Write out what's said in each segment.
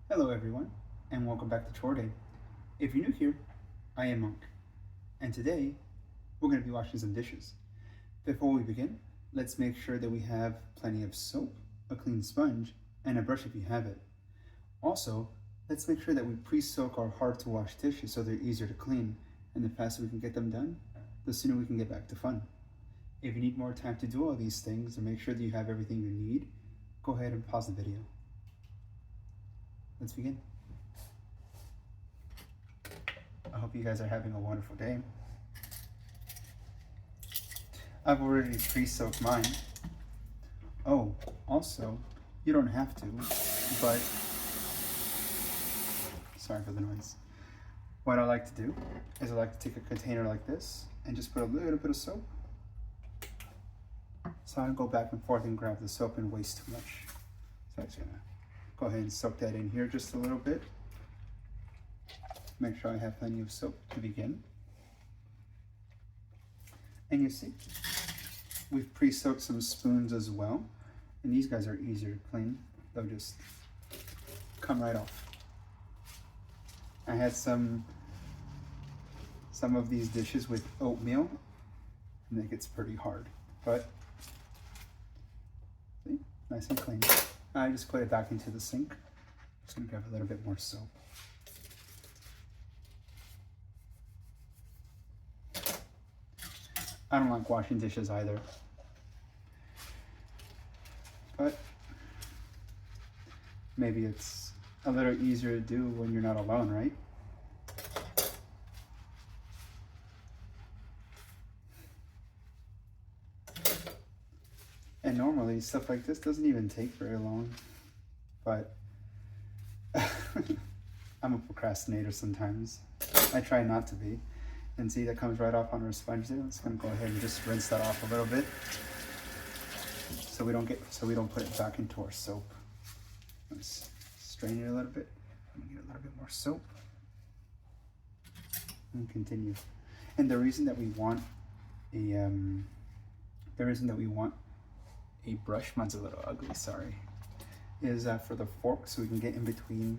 Hello everyone, and welcome back to Chore Day. If you're new here, I am Monk, and today we're going to be washing some dishes. Before we begin, let's make sure that we have plenty of soap, a clean sponge, and a brush if you have it. Also, let's make sure that we pre-soak our hard-to-wash dishes so they're easier to clean, and the faster we can get them done, the sooner we can get back to fun. If you need more time to do all these things and make sure that you have everything you need, go ahead and pause the video. Let's begin. I hope you guys are having a wonderful day. I've already pre-soaked mine. Oh, also, you don't have to, but sorry for the noise. What I like to do is I like to take a container like this and just put a little bit of soap. So I don't go back and forth and grab the soap and waste too much. So I'm just gonna go ahead and soak that in here just a little bit. Make sure I have plenty of soap to begin. And you see, we've pre-soaked some spoons as well. And these guys are easier to clean. They'll just come right off. I had some of these dishes with oatmeal, and it gets pretty hard, but see, nice and clean. I just put it back into the sink. Just gonna grab a little bit more soap. I don't like washing dishes either, but maybe it's a little easier to do when you're not alone, right? And normally stuff like this doesn't even take very long, but I'm a procrastinator sometimes. I try not to be. And see, that comes right off on our sponge there. I'm just gonna go ahead and just rinse that off a little bit so we don't put it back into our soap. Let's strain it a little bit. I'm gonna get a little bit more soap and continue. And the reason that we want a brush, mine's a little ugly, sorry, is for the fork so we can get in between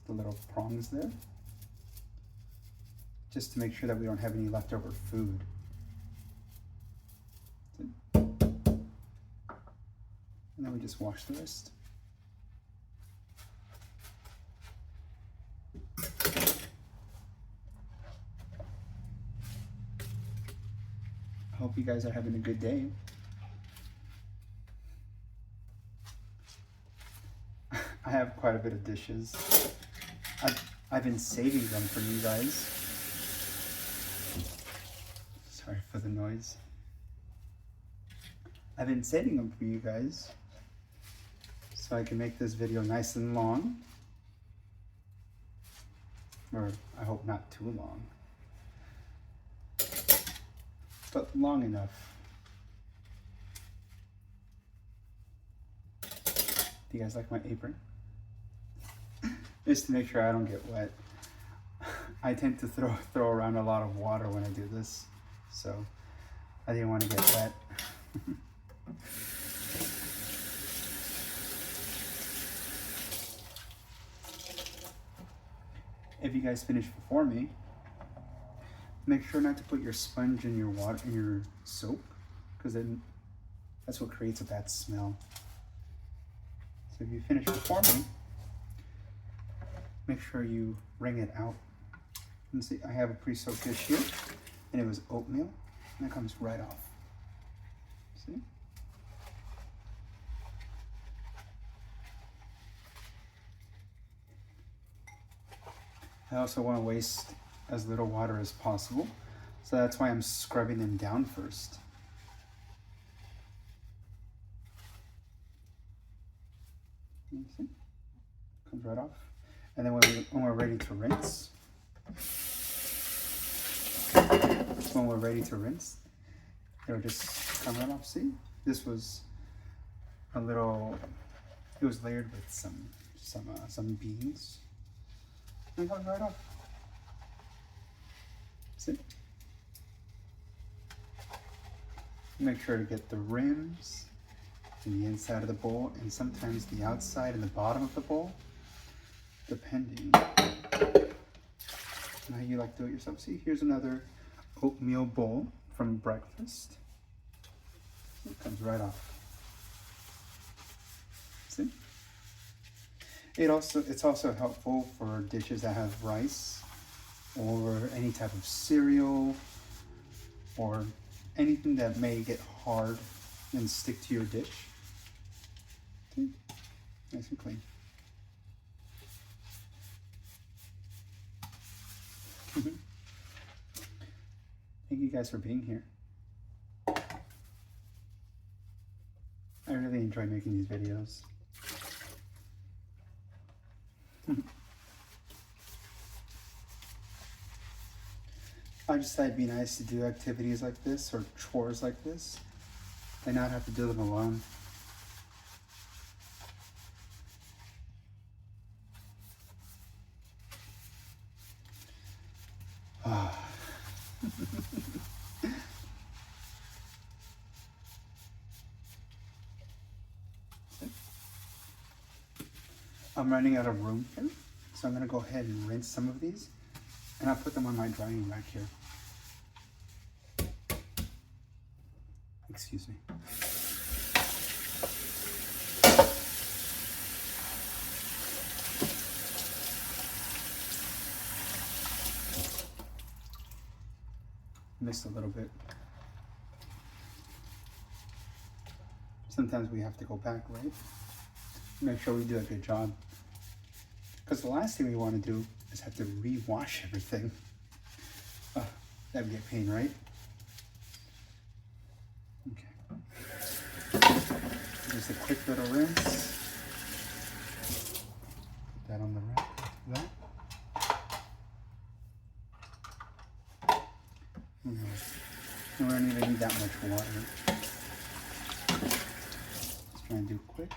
the little prongs there, just to make sure that we don't have any leftover food. And then we just wash the rest. I hope you guys are having a good day. I have quite a bit of dishes. I've been saving them for you guys. Sorry for the noise. I've been saving them for you guys so I can make this video nice and long. Or I hope not too long. But long enough. Do you guys like my apron? Just to make sure I don't get wet. I tend to throw around a lot of water when I do this, so I didn't want to get wet. If you guys finish before me, make sure not to put your sponge in your water in your soap, because then that's what creates a bad smell. So if you finish before me, make sure you wring it out. And see, I have a pre-soaked dish here, and it was oatmeal, and it comes right off. See? I also want to waste as little water as possible, so that's why I'm scrubbing them down first. You see? Comes right off. And then when we're ready to rinse, it'll just come right off. See, this was a little. It was layered with some beans, and it comes right off. See. Make sure to get the rims in the inside of the bowl and sometimes the outside and the bottom of the bowl, depending on how you like to do it yourself. See, here's another oatmeal bowl from breakfast. It comes right off. See? It's also helpful for dishes that have rice or any type of cereal or anything that may get hard and stick to your dish. See? Nice and clean. Thank you guys for being here. I really enjoy making these videos. I just thought it'd be nice to do activities like this or chores like this and not have to do them alone. I'm running out of room here, so I'm going to go ahead and rinse some of these, and I'll put them on my drying rack here. Excuse me. Missed a little bit. Sometimes we have to go back, right? Make sure we do a good job. Because the last thing we want to do is have to re-wash everything. That'd be a pain, right? Okay. Just a quick little rinse. Put that on the rack like that. And we don't even need that much water. Let's try and do quick.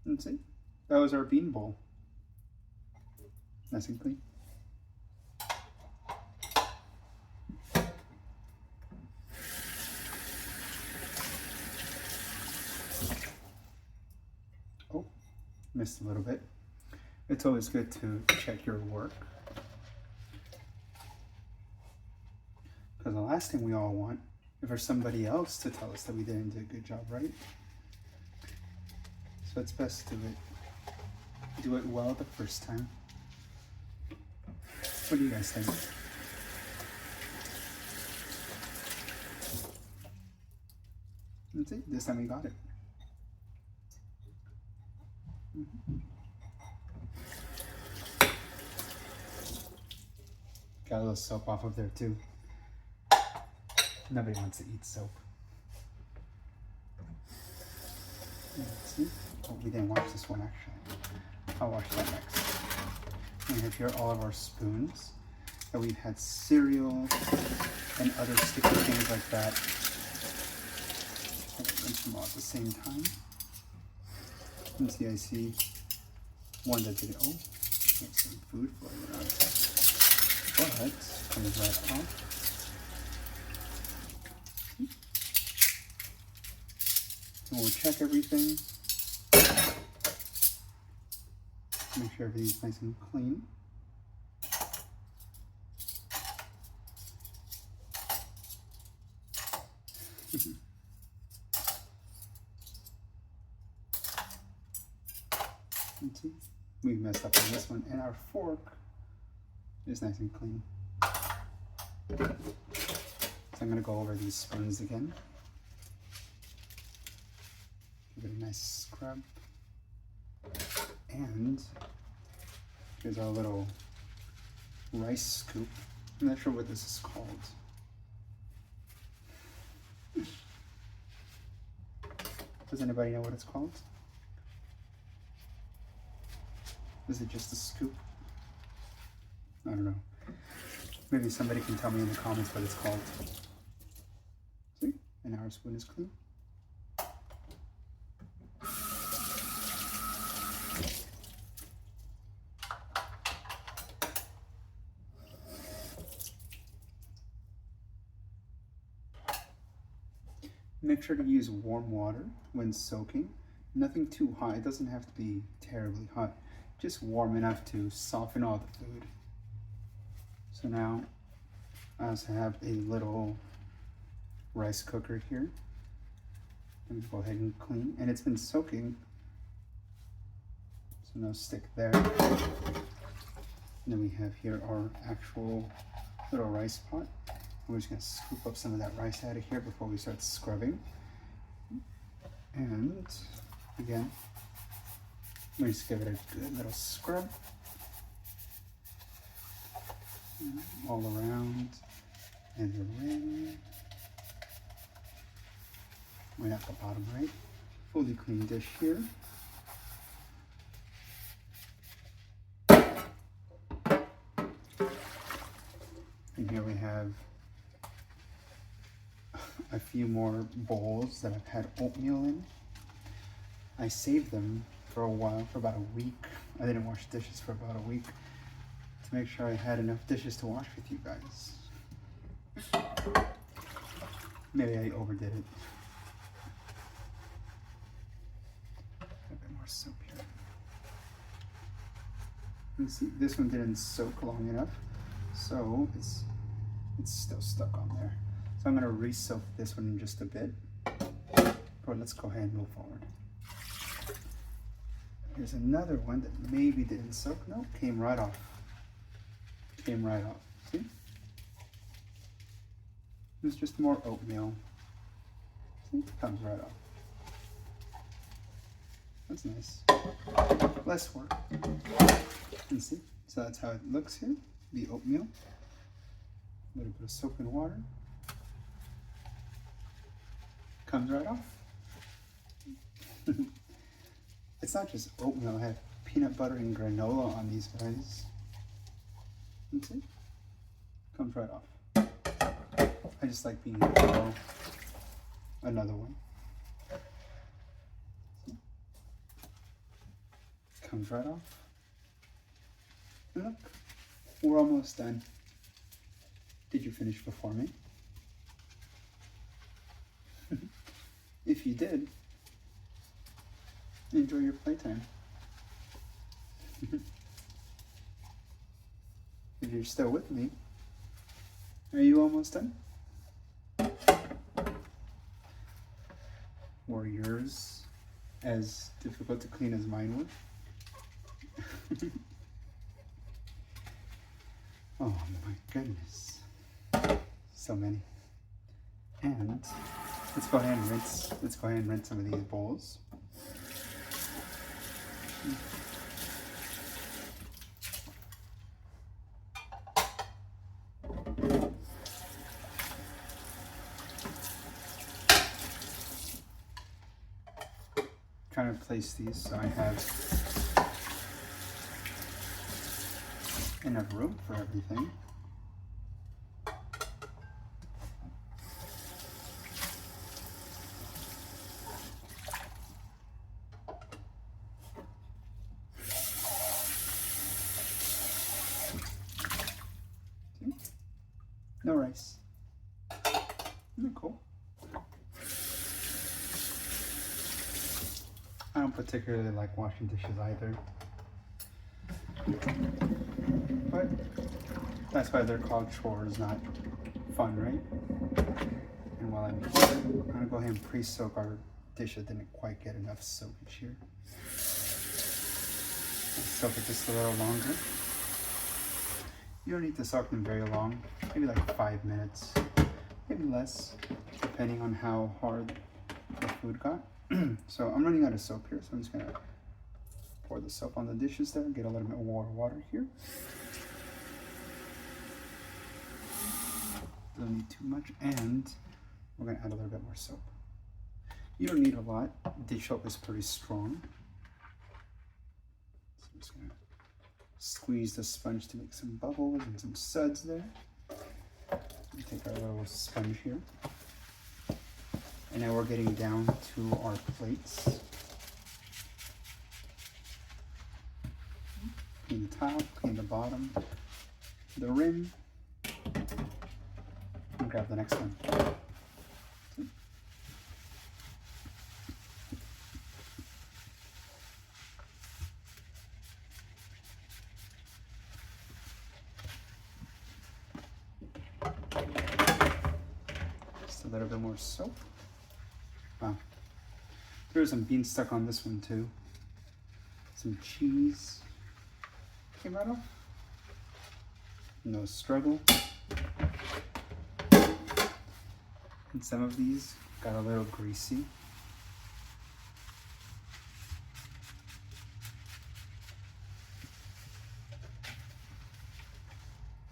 And see, that was our bean bowl. Nice and clean. Oh, missed a little bit. It's always good to check your work, because the last thing we all want is for somebody else to tell us that we didn't do a good job, right? So it's best to do it well the first time. What do you guys think? That's it. This time we got it. Got a little soap off of there too. Nobody wants to eat soap. Let's see. Oh, we didn't wash this one actually. I'll wash that next. We have here all of our spoons that we've had cereal and other sticky things like that. I'll rinse them all at the same time. And see, I see one that did it. Oh, there's some food floating around. But comes right off. And we'll check everything. Make sure everything's nice and clean. Let's see. We messed up on this one, and our fork is nice and clean. So I'm going to go over these spoons again. Give it a nice scrub. And here's our little rice scoop. I'm not sure what this is called. Does anybody know what it's called? Is it just a scoop? I don't know. Maybe somebody can tell me in the comments what it's called. See? And our spoon is clean. Make sure to use warm water when soaking. Nothing too hot. It doesn't have to be terribly hot. Just warm enough to soften all the food. So now I also have a little rice cooker here. Let me go ahead and clean. And it's been soaking. So no stick there. And then we have here our actual little rice pot. We're just going to scoop up some of that rice out of here before we start scrubbing. And again, we just give it a good little scrub. All around and the rim. Right at the bottom right. Fully clean dish here. And here we have a few more bowls that I've had oatmeal in. I saved them for a while, for about a week. I didn't wash dishes for about a week to make sure I had enough dishes to wash with you guys. Maybe I overdid it. A bit more soap here. You see, this one didn't soak long enough, so it's still stuck on there. So I'm going to re-soak this one in just a bit. But let's go ahead and move forward. Here's another one that maybe didn't soak. No, came right off. Came right off. See? It's just more oatmeal. See? Comes right off. That's nice. Less work. And see? So that's how it looks here. The oatmeal. A little bit of soap and water. Comes right off. It's not just oatmeal. I have peanut butter and granola on these guys. You see? Comes right off. I just like being able to throw another one. See? Comes right off. And look, we're almost done. Did you finish before me? If you did, enjoy your playtime. If you're still with me, are you almost done? Were yours as difficult to clean as mine were? Oh my goodness. So many. And let's go ahead and rinse. Let's go ahead and rinse some of these bowls. Trying to place these so I have enough room for everything. No rice. Isn't that cool? I don't particularly like washing dishes either. But that's why they're called chores, not fun, right? And while I'm here, I'm gonna go ahead and pre-soak our dish that didn't quite get enough soakage here. Soak it just a little longer. You don't need to soak them very long, maybe like 5 minutes, maybe less, depending on how hard the food got. So I'm running out of soap here, so I'm just gonna pour the soap on the dishes there, get a little bit more water here. Don't need too much, and we're gonna add a little bit more soap. You don't need a lot. Dish soap is pretty strong. So I'm just gonna squeeze the sponge to make some bubbles and some suds there. We take our little sponge here. And now we're getting down to our plates. Clean the top, clean the bottom, the rim, and grab the next one. Just a little bit more soap. Wow. There's some beans stuck on this one too. Some cheese came right off. No struggle. And some of these got a little greasy.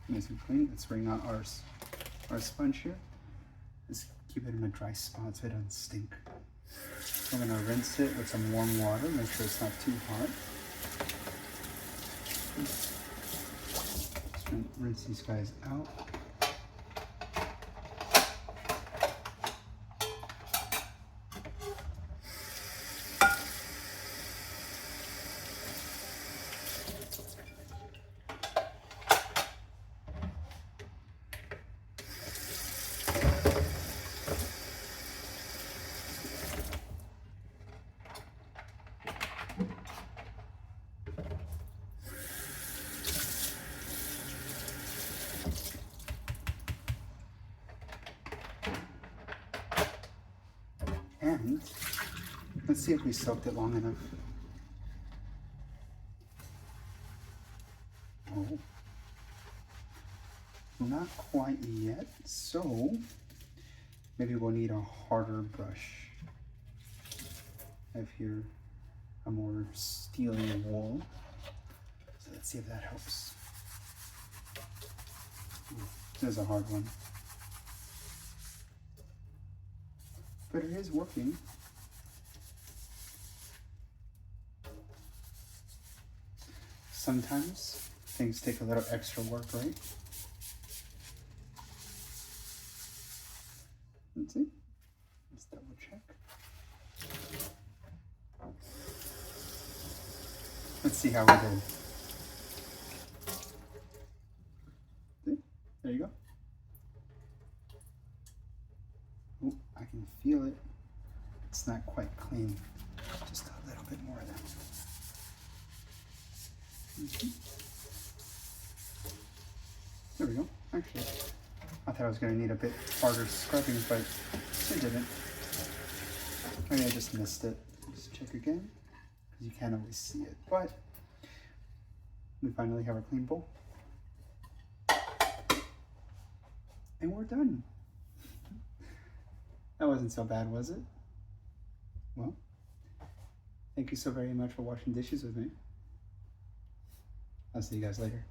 Nice and clean. Let's wring out our sponge here. Let's keep it in a dry spot so it doesn't stink. I'm gonna rinse it with some warm water, make sure it's not too hot. Just rinse these guys out. And let's see if we soaked it long enough. Oh, not quite yet. So maybe we'll need a harder brush. I have here a more steely wool. So let's see if that helps. This is a hard one. But it is working. Sometimes things take a little extra work, right? Let's see. Let's double check. Let's see how we did. See? There you go. Oh, I can feel it. It's not quite clean. Just a little bit more of that. There we go. Actually, I thought I was going to need a bit harder scrubbing, but it didn't. Maybe I just missed it. Just check again, because you can't always see it. But we finally have our clean bowl. And we're done. That wasn't so bad, was it? Well, thank you so very much for washing dishes with me. I'll see you guys later.